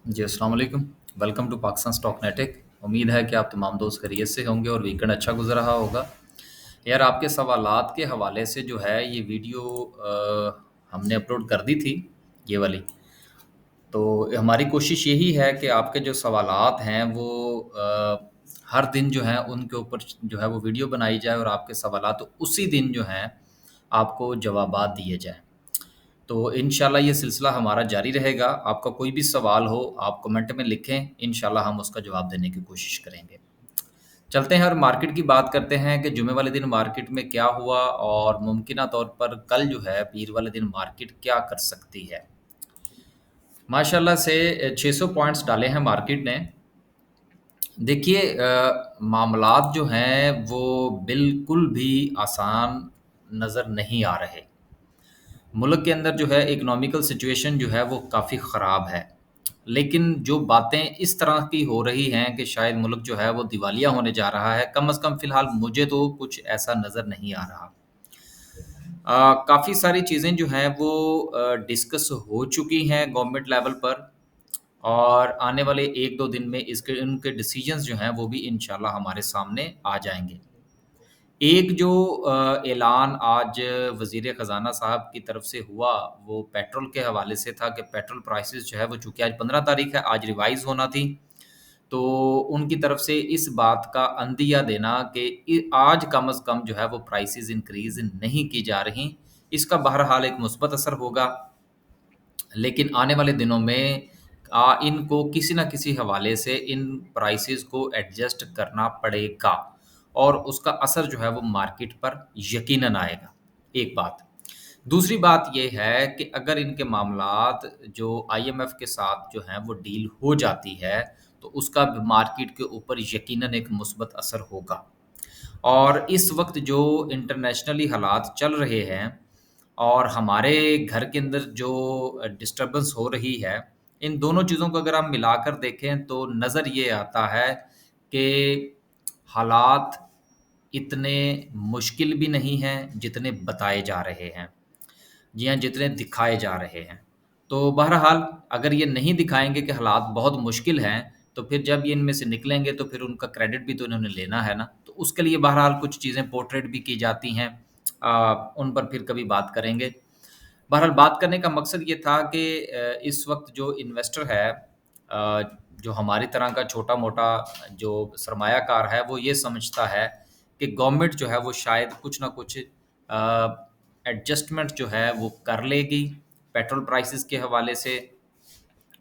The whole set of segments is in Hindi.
जी, अस्सलाम वालेकुम। वेलकम टू पाकिस्तान स्टॉक नेटिक। उम्मीद है कि आप तमाम दोस्त खैरियत से होंगे और वीकेंड अच्छा गुज़र रहा होगा। यार आपके सवालात के हवाले से जो है ये वीडियो हमने अपलोड कर दी थी, ये वाली। तो हमारी कोशिश यही है कि आपके जो सवालात हैं वो हर दिन जो है उनके ऊपर जो है वो वीडियो बनाई जाए और आपके सवालात उसी दिन जो हैं आपको जवाबात दिए जाएँ। तो इंशाल्लाह ये सिलसिला हमारा जारी रहेगा। आपका कोई भी सवाल हो, आप कमेंट में लिखें, इंशाल्लाह हम उसका जवाब देने की कोशिश करेंगे। चलते हैं और मार्केट की बात करते हैं कि जुमे वाले दिन मार्केट में क्या हुआ और मुमकिना तौर पर कल जो है पीर वाले दिन मार्केट क्या कर सकती है। माशाल्लाह से 600 पॉइंट्स डाले हैं मार्केट ने। देखिए मामलात जो हैं वो बिल्कुल भी आसान नज़र नहीं आ रहे। मुल्क के अंदर जो है इकोनॉमिकल सिचुएशन जो है वो काफ़ी ख़राब है। लेकिन जो बातें इस तरह की हो रही हैं कि शायद मुल्क जो है वो दिवालिया होने जा रहा है, कम से कम फ़िलहाल मुझे तो कुछ ऐसा नज़र नहीं आ रहा। काफ़ी सारी चीज़ें जो हैं वो डिस्कस हो चुकी हैं गवर्नमेंट लेवल पर और आने वाले 1-2 दिन में इसके इनके डिसीजंस जो हैं वो भी इंशाल्लाह हमारे सामने आ जाएँगे। एक जो ऐलान आज वज़ीर ख़ज़ाना साहब की तरफ से हुआ, वो पेट्रोल के हवाले से था कि पेट्रोल प्राइसेस जो है वो चूँकि आज 15 तारीख़ है, आज रिवाइज़ होना थी। तो उनकी तरफ से इस बात का अंदिया देना कि आज कम से कम जो है वो प्राइसेस इंक्रीज़ नहीं की जा रही। इसका बहरहाल एक मुस्बत असर होगा। लेकिन आने वाले दिनों में इनको किसी न किसी हवाले से इन प्राइसेस को एडजस्ट करना पड़ेगा और उसका असर जो है वो मार्केट पर यकीनन आएगा, एक बात। दूसरी बात ये है कि अगर इनके मामलात जो आईएमएफ के साथ जो हैं वो डील हो जाती है, तो उसका भी मार्केट के ऊपर यकीनन एक मुस्बत असर होगा। और इस वक़्त जो इंटरनेशनली हालात चल रहे हैं और हमारे घर के अंदर जो डिस्टर्बेंस हो रही है, इन दोनों चीज़ों को अगर हम मिलाकर देखें तो नज़र ये आता है कि हालात इतने मुश्किल भी नहीं हैं, जितने बताए जा रहे हैं। जी हाँ, जितने दिखाए जा रहे हैं। तो बहरहाल अगर ये नहीं दिखाएँगे कि हालात बहुत मुश्किल हैं, तो फिर जब ये इनमें से निकलेंगे तो फिर उनका क्रेडिट भी तो इन्होंने लेना है ना। तो उसके लिए बहरहाल कुछ चीज़ें पोर्ट्रेट भी की जाती हैं। उन पर फिर कभी बात करेंगे। बहरहाल बात करने का मकसद ये था कि इस वक़्त जो इन्वेस्टर है जो हमारी तरह का छोटा-मोटा जो सरमायाकार है, वो ये समझता है कि गवर्नमेंट जो है वो शायद कुछ न कुछ एडजस्टमेंट जो है वो कर लेगी पेट्रोल प्राइसेस के हवाले से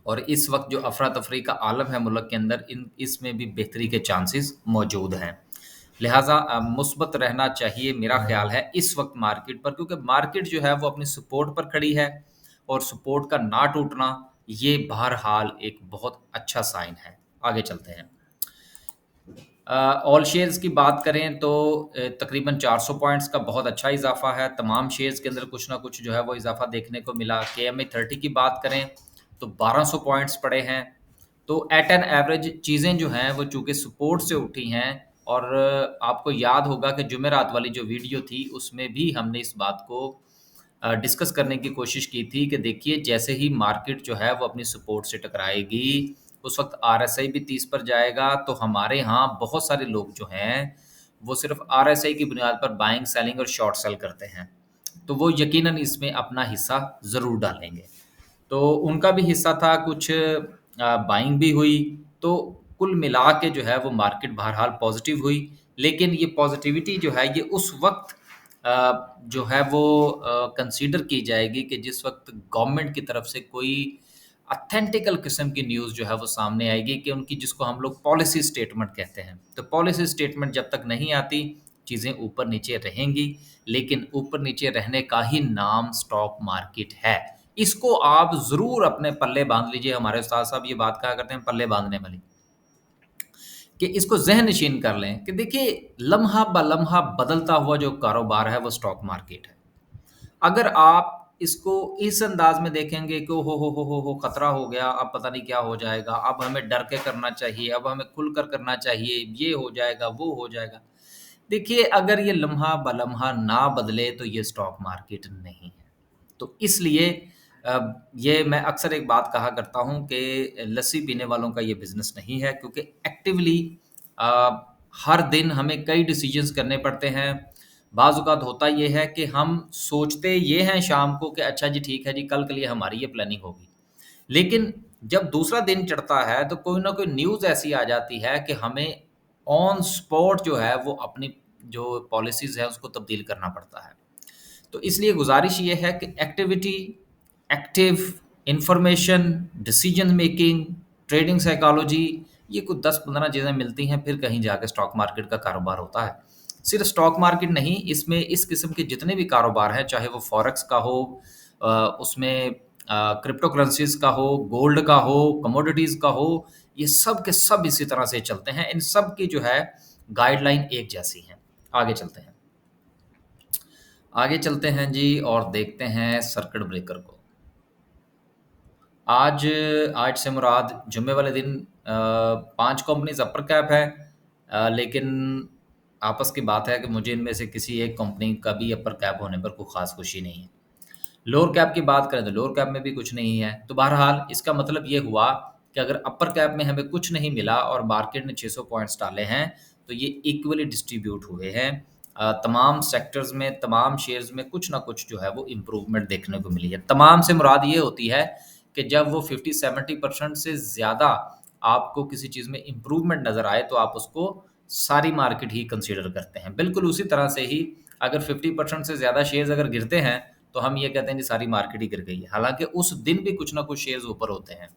और इस वक़्त जो अफ़रा-तफ़री का आलम है मुल्क के अंदर इन इसमें भी बेहतरी के चांसेस मौजूद हैं। लिहाज़ा मुस्बत रहना चाहिए मेरा ख़्याल है इस वक़्त मार्केट पर क्योंकि मार्केट जो है वो अपनी सपोर्ट पर खड़ी है और सपोर्ट का ना टूटना ये बहरहाल एक बहुत अच्छा साइन है। आगे चलते हैं। ऑल शेयर्स की बात करें तो तकरीबन 400 पॉइंट्स का बहुत अच्छा इज़ाफ़ा है। तमाम शेयर्स के अंदर कुछ ना कुछ जो है वो इज़ाफ़ा देखने को मिला। केएमए 30 की बात करें तो 1200 पॉइंट्स पड़े हैं। तो एट एन एवरेज चीज़ें जो हैं वो चूँकि सपोर्ट से उठी हैं और आपको याद होगा कि जुमेरात वाली जो वीडियो थी उसमें भी हमने इस बात को डिस्कस करने की कोशिश की थी कि देखिए जैसे ही मार्केट जो है वो अपनी सपोर्ट से टकराएगी, उस वक़्त आरएसआई भी 30 पर जाएगा, तो हमारे यहाँ बहुत सारे लोग जो हैं, वो सिर्फ़ आरएसआई की बुनियाद पर बाइंग, सेलिंग और शॉर्ट सेल करते हैं। तो वो यकीनन इसमें अपना हिस्सा ज़रूर डालेंगे। तो उनका भी हिस्सा था कुछ बाइंग भी हुई, तो कुल मिला के जो है वो मार्केट बहरहाल पॉज़िटिव हुई। लेकिन ये पॉज़िटिविटी जो है ये उस वक़्त जो है वो कंसीडर की जाएगी कि जिस वक़्त गवर्नमेंट की तरफ से कोई ऑथेंटिकल किस्म की न्यूज़ जो है वो सामने आएगी कि उनकी जिसको हम लोग पॉलिसी स्टेटमेंट कहते हैं। तो पॉलिसी स्टेटमेंट जब तक नहीं आती, चीज़ें ऊपर-नीचे रहेंगी, लेकिन ऊपर-नीचे रहने का ही नाम स्टॉक मार्केट है। इसको आप ज़रूर अपने पल्ले बाँध लीजिए, हमारे उस्ताद साहब ये बात कहा करते हैं पल्ले बाँधने वाली। कि इसको ज़हन-नशीन कर लें कि देखिए लम्हा-ब-लम्हा बदलता हुआ जो कारोबार है वो स्टॉक मार्केट है। अगर आप इसको इस अंदाज़ में देखेंगे कि हो खतरा हो गया, अब पता नहीं क्या हो जाएगा, अब हमें डर के करना चाहिए, अब हमें खुलकर करना चाहिए, ये हो जाएगा, वो हो जाएगा। देखिए अगर ये लम्हा-ब-लम्हा ना बदले तो ये स्टॉक मार्केट नहीं है। तो इसलिए ये मैं अक्सर एक बात कहा करता हूँ कि लस्सी पीने वालों का ये बिज़नेस नहीं है, क्योंकि एक्टिवली अ, हर दिन हमें कई डिसीजंस करने पड़ते हैं। बाज़ औक़ात होता ये है कि हम सोचते ये हैं शाम को कि अच्छा जी ठीक है जी, कल के लिए हमारी ये प्लानिंग होगी। लेकिन जब दूसरा दिन चढ़ता है तो कोई ना कोई न्यूज़ ऐसी आ जाती है कि हमें ऑन स्पॉट जो है वो अपनी जो पॉलिसीज़ है उसको तब्दील करना पड़ता है। तो इसलिए गुज़ारिश ये है कि activity, active, information, decision making, trading psychology, ये कुछ 10-15 चीज़ें मिलती हैं, फिर कहीं जाके स्टॉक मार्केट का कारोबार होता है। सिर्फ स्टॉक मार्केट नहीं, इसमें इस किस्म के जितने भी कारोबार हैं, चाहे वो फॉरेक्स का हो, उसमें क्रिप्टो करेंसीज़ का हो, गोल्ड का हो, कमोडिटीज़ का हो, ये सब के सब इसी तरह से चलते हैं। इन सब की जो है गाइडलाइन एक जैसी है। आगे चलते हैं। आगे चलते हैं जी और देखते हैं सर्किट ब्रेकर को। आज आज से मुराद जुम्मे वाले दिन 5 कंपनीज़ अपर कैप है, लेकिन आपस की बात है कि मुझे इनमें से किसी एक कंपनी का भी अपर कैप होने पर कोई ख़ास खुशी नहीं है। लोअर कैप की बात करें तो लोअर कैप में भी कुछ नहीं है। तो बहरहाल इसका मतलब ये हुआ कि अगर अपर कैप में हमें कुछ नहीं मिला और मार्केट ने 600 पॉइंट्स डाले हैं, तो ये इक्वली डिस्ट्रीब्यूट हुए हैं। तमाम सेक्टर्स में, तमाम शेयर्स में कुछ ना कुछ जो है वो इम्प्रूवमेंट देखने को मिली है। तमाम से मुराद ये होती है कि जब वो 50-70% से ज़्यादा आपको किसी चीज़ में इम्प्रूवमेंट नज़र आए, तो आप उसको सारी मार्केट ही कंसीडर करते हैं। बिल्कुल उसी तरह से ही अगर 50% से ज़्यादा शेयर्स अगर गिरते हैं, तो हम ये कहते हैं जी सारी मार्केट ही गिर गई है। हालाँकि उस दिन भी कुछ ना कुछ शेयर्स ऊपर होते हैं।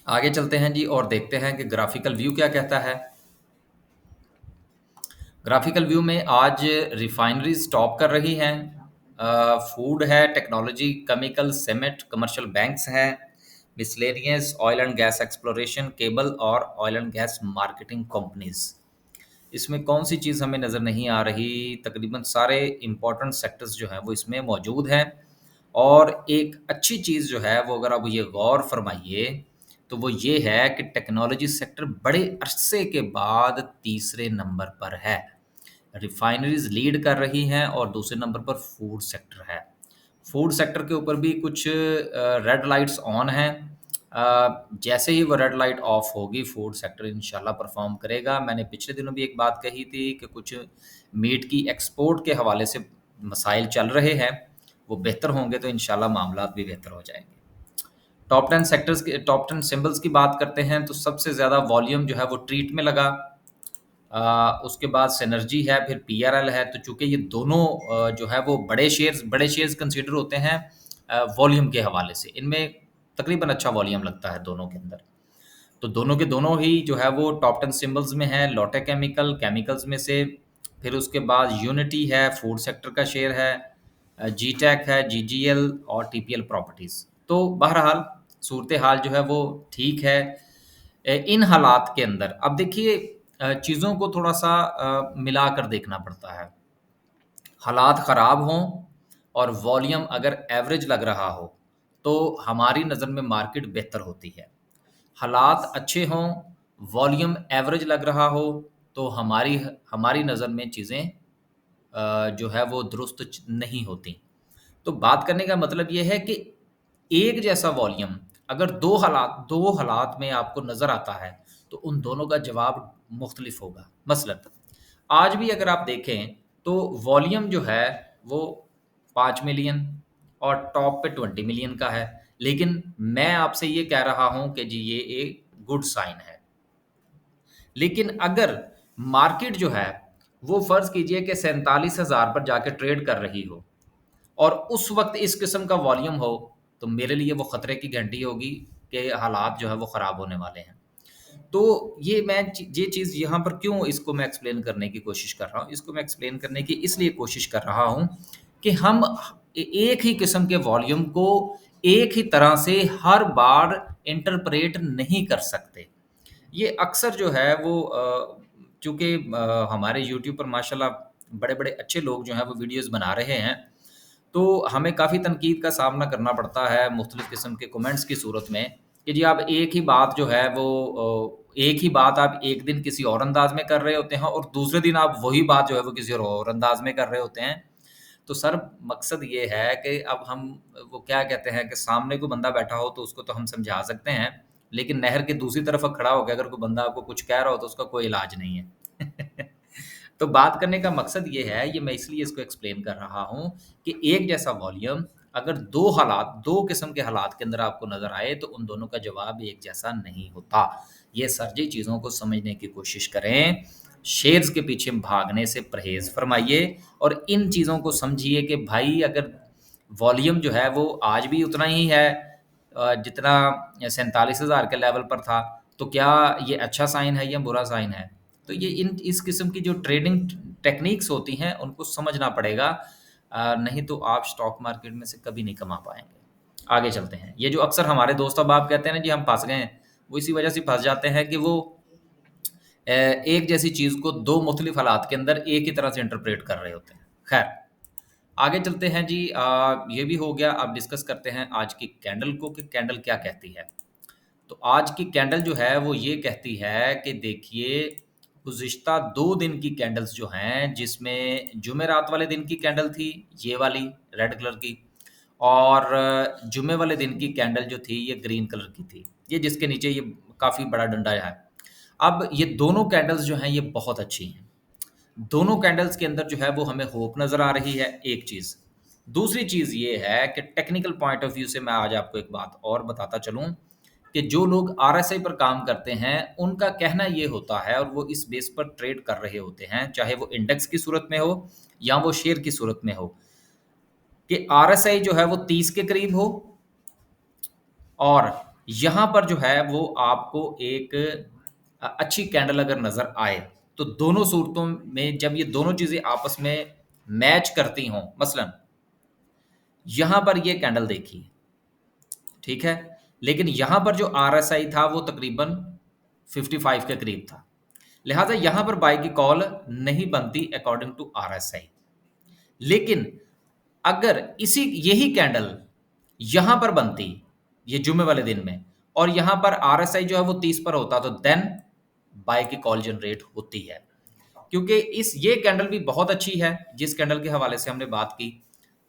आगे चलते हैं जी और देखते हैं कि ग्राफ़िकल व्यू क्या कहता है। ग्राफ़िकल व्यू में आज रिफ़ाइनरीज़ टॉप कर रही हैं। फूड है, technology, chemical, cement, commercial banks हैं, miscellaneous, oil and gas exploration, cable और oil and gas marketing companies. इसमें कौन-सी चीज़ हमें नज़र नहीं आ रही? तकरीबन सारे इम्पोर्टेंट सेक्टर्स जो हैं वो इसमें मौजूद हैं। और एक अच्छी चीज़ जो है वो अगर आप ये गौर फरमाइए, तो वो ये है कि टेक्नोलॉजी सेक्टर बड़े अरसे के बाद तीसरे नंबर पर है। रिफाइनरीज़ लीड कर रही हैं और दूसरे नंबर पर फूड सेक्टर है। फूड सेक्टर के ऊपर भी कुछ रेड लाइट्स ऑन हैं। जैसे ही वो रेड लाइट ऑफ होगी, फूड सेक्टर इंशाल्लाह परफॉर्म करेगा। मैंने पिछले दिनों भी एक बात कही थी कि कुछ मीट की एक्सपोर्ट के हवाले से मसाइल चल रहे हैं, वो बेहतर होंगे तो इंशाल्लाह मामलात भी बेहतर हो जाएंगे। टॉप 10 सिंबल्स की बात करते हैं तो सबसे ज़्यादा वॉल्यूम जो है वो ट्रीट में लगा। उसके बाद सिनर्जी है, फिर पीआरएल है। तो चूँकि ये दोनों जो है वो बड़े शेयर्स कंसीडर होते हैं वॉल्यूम के हवाले से। इनमें तकरीबन अच्छा वॉल्यूम लगता है दोनों के अंदर। तो दोनों के दोनों ही जो है वो टॉप 10 सिंबल्स में है। लोटे केमिकल, केमिकल्स में से। फिर उसके बाद यूनिटी है, फूड सेक्टर का शेयर है। जीटैक है, जीजीएल और टीपीएल प्रॉपर्टीज़। तो बहरहाल सूरत हाल जो है वो ठीक है। इन हालात के अंदर अब देखिए, चीज़ों को थोड़ा-सा मिलाकर देखना पड़ता है। हालात ख़राब हों और वॉल्यूम अगर एवरेज लग रहा हो, तो हमारी नज़र में मार्केट बेहतर होती है। हालात अच्छे हों, वॉल्यूम एवरेज लग रहा हो, तो हमारी हमारी नज़र में चीज़ें जो है वो दुरुस्त नहीं होती। तो बात करने का मतलब ये है कि एक जैसा वॉल्यूम अगर दो हालात में आपको नज़र आता है, तो उन दोनों का जवाब मुख्तलिफ होगा। मसलन आज भी अगर आप देखें तो वॉल्यूम जो है वो 5 मिलियन और टॉप पे 20 मिलियन का है। लेकिन मैं आपसे ये कह रहा हूँ कि जी ये एक गुड साइन है। लेकिन अगर मार्केट जो है वो फ़र्ज़ कीजिए कि 47,000 पर जाके ट्रेड कर रही हो और उस वक़्त इस किस्म का वॉल्यूम हो, तो मेरे लिए वो ख़तरे की घंटी होगी कि हालात जो है वो ख़राब होने वाले हैं। तो ये चीज़ यहाँ पर क्यों इसको मैं एक्सप्लेन करने की कोशिश कर रहा हूँ? इसको मैं एक्सप्लेन करने की इसलिए कोशिश कर रहा हूँ कि हम एक ही किस्म के वॉल्यूम को एक ही तरह से हर बार इंटरप्रेट नहीं कर सकते। ये अक्सर जो है वो चूँकि हमारे यूट्यूब पर माशाल्लाह बड़े-बड़े अच्छे लोग जो हैं वो वीडियोज़ बना रहे हैं, तो हमें काफ़ी तनकीद का सामना करना पड़ता है मुख्तलिफ़ किस्म के कमेंट्स की सूरत में कि जी आप एक ही बात जो है वो एक ही बात आप एक दिन किसी और अंदाज़ में कर रहे होते हैं और दूसरे दिन आप वही बात जो है वो किसी और अंदाज़ में कर रहे होते हैं। तो सर मकसद ये है कि अब हम वो क्या कहते हैं कि सामने कोई बंदा बैठा हो तो उसको तो हम समझा सकते हैं, लेकिन नहर के दूसरी तरफ खड़ा होके अगर कोई बंदा आपको कुछ कह रहा हो तो उसका कोई इलाज नहीं है। तो बात करने का मकसद ये है, ये मैं इसलिए इसको एक्सप्लेन कर रहा हूँ कि एक जैसा वॉल्यूम अगर 2 हालात 2 किस्म के हालात के अंदर आपको नज़र आए तो उन दोनों का जवाब एक जैसा नहीं होता। ये सर्जी चीज़ों को समझने की कोशिश करें, शेयर्स के पीछे भागने से परहेज़ फ़रमाइए और इन चीज़ों को समझिए कि भाई अगर वॉल्यूम जो है वो आज भी उतना ही है जितना 47,000 के लेवल पर था, तो क्या ये अच्छा साइन है या बुरा साइन है? तो ये इन इस किस्म की जो ट्रेडिंग टेक्निक्स होती हैं उनको समझना पड़ेगा, नहीं तो आप स्टॉक मार्केट में से कभी नहीं कमा पाएँगे। आगे चलते हैं। ये जो अक्सर हमारे दोस्त अब आप कहते हैं ना जी हम फँस गए हैं, वो इसी वजह से फँस जाते हैं कि वो एक जैसी चीज़ को 2 मुख्तलिफ हालात के अंदर एक ही तरह से इंटरप्रेट कर रहे होते हैं। खैर, आगे चलते हैं जी, ये भी हो गया। अब डिस्कस करते हैं आज की कैंडल को कि कैंडल क्या कहती है। तो आज की कैंडल जो है वो ये कहती है कि देखिए गुज़िश्ता 2 दिन की कैंडल्स जो हैं जिसमें जुमेरात वाले दिन की कैंडल थी ये वाली रेड कलर की और जुमे वाले दिन की कैंडल जो थी ये ग्रीन कलर की थी। ये जिसके नीचे ये काफ़ी बड़ा डंडा है। अब ये दोनों कैंडल्स जो हैं ये बहुत अच्छी हैं। दोनों कैंडल्स के अंदर जो है वो हमें होप नज़र आ रही है, एक चीज़। दूसरी चीज़ ये है कि टेक्निकल पॉइंट ऑफ व्यू से मैं आज आपको एक बात और बताता चलूँ कि जो लोग आरएसआई पर काम करते हैं, उनका कहना ये होता है और वो इस बेस पर ट्रेड कर रहे होते हैं, चाहे वो इंडेक्स की सूरत में हो या वो शेयर की सूरत में हो, कि आरएसआई जो है वो 30 के करीब हो और यहाँ पर जो है वो आपको एक अच्छी कैंडल अगर नज़र आए, तो दोनों सूरतों में जब ये दोनों चीज़ें आपस में मैच करती हों, मसलन यहाँ पर ये कैंडल देखिए, ठीक है? लेकिन यहाँ पर जो आरएसआई था वो तकरीबन 55 के करीब था। लिहाज़ा यहाँ पर बाय की कॉल नहीं बनती अकॉर्डिंग टू आरएसआई। लेकिन अगर इसी यही कैंडल यहाँ पर बनती, ये जुमे वाले दिन में, और यहाँ पर आरएसआई जो है वो 30 पर होता, तो देन बाय की कॉल जनरेट होती है। क्योंकि इस ये कैंडल भी बहुत अच्छी है जिस कैंडल के हवाले से हमने बात की,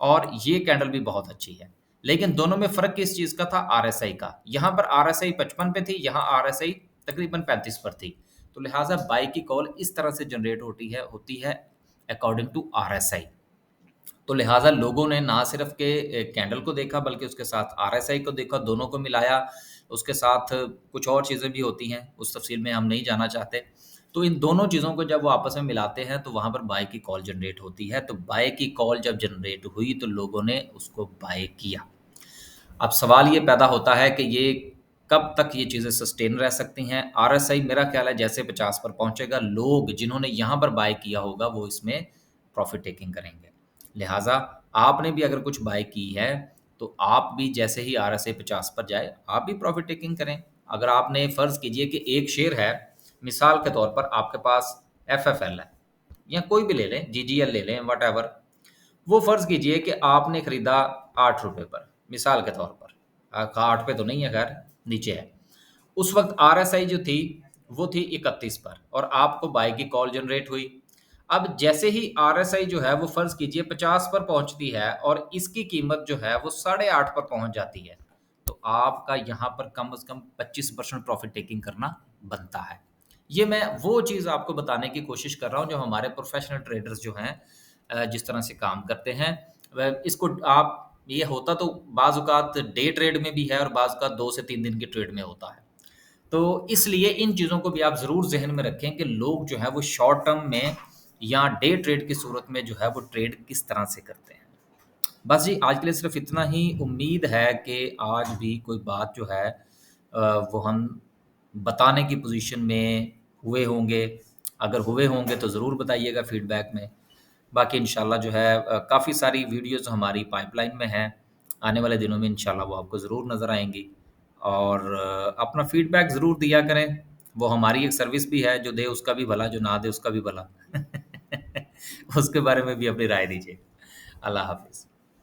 और ये कैंडल भी बहुत अच्छी है, लेकिन दोनों में फ़र्क किस चीज़ का था? आरएसआई का। यहाँ पर आरएसआई 55 पे थी, यहाँ आरएसआई तकरीबन 35 पर थी। तो लिहाज़ा बाय की कॉल इस तरह से जनरेट होती है अकॉर्डिंग टू आरएसआई। तो लिहाज़ा लोगों ने ना सिर्फ़ के कैंडल को देखा बल्कि उसके साथ आरएसआई को देखा, दोनों को मिलाया। उसके साथ कुछ और चीज़ें भी होती हैं, उस तफ़सील में हम नहीं जाना चाहते। तो इन दोनों चीज़ों को जब वो आपस में मिलाते हैं तो वहाँ पर बाय की कॉल जनरेट होती है। तो बाय की कॉल जब जनरेट हुई तो लोगों ने उसको बाय किया। अब सवाल ये पैदा होता है कि ये कब तक ये चीज़ें सस्टेन रह सकती हैं? आरएसआई मेरा ख़्याल है जैसे 50 पर पहुँचेगा, लोग जिन्होंने यहाँ पर बाय किया होगा वो इसमें प्रॉफ़िट टेकिंग करेंगे। लिहाज़ा आपने भी अगर कुछ बाय की है, तो आप भी जैसे ही आरएसआई 50 पर जाए, आप भी प्रॉफ़िट टेकिंग करें। अगर आपने फ़र्ज़ कीजिए कि एक शेयर है, मिसाल के तौर पर आपके पास एफएफएल है या कोई भी ले लें, जीजीएल ले लें, व्हाटएवर। वो फ़र्ज़ कीजिए कि आपने खरीदा ₹8 पर, मिसाल के तौर पर। 8 पे तो नहीं है खैर, नीचे है। उस वक़्त आरएसआई जो थी, वो थी 31 पर और आपको बाय की कॉल जनरेट हुई। अब जैसे ही आरएसआई जो है वो फ़र्ज़ कीजिए 50 पर पहुँचती है और इसकी कीमत जो है वो 8.5 पर पहुँच जाती है, तो आपका यहाँ पर कम से कम 25% प्रॉफ़िट टेकिंग करना बनता है। ये मैं वो चीज़ आपको बताने की कोशिश कर रहा हूँ जो हमारे प्रोफ़ेशनल ट्रेडर्स जो हैं जिस तरह से काम करते हैं। इसको आप ये होता तो बाज़ औक़ात डे ट्रेड में भी है और बाज़ औक़ात 2 से 3 दिन के ट्रेड में होता है। तो इसलिए इन चीज़ों को भी आप ज़रूर ज़हन में रखें कि लोग जो है वो शॉर्ट टर्म में या डे ट्रेड की सूरत में जो है वो ट्रेड किस तरह से करते हैं। बस जी आज के लिए सिर्फ़ इतना ही। उम्मीद है कि आज भी कोई बात जो है वो हम बताने की पोज़ीशन में हुए होंगे। अगर हुए होंगे तो ज़रूर बताइएगा फ़ीडबैक में। बाकी इंशाल्लाह जो है काफ़ी सारी वीडियोज़ हमारी पाइपलाइन में हैं। आने वाले दिनों में इंशाल्लाह वो आपको ज़रूर नज़र आएँगी और अपना फ़ीडबैक ज़रूर दिया करें। वो हमारी एक सर्विस भी है, जो दे उसका भी भला, जो ना दे उसका भी भला। उसके बारे में भी अपनी राय दीजिए। अल्लाह हाफ़िज़।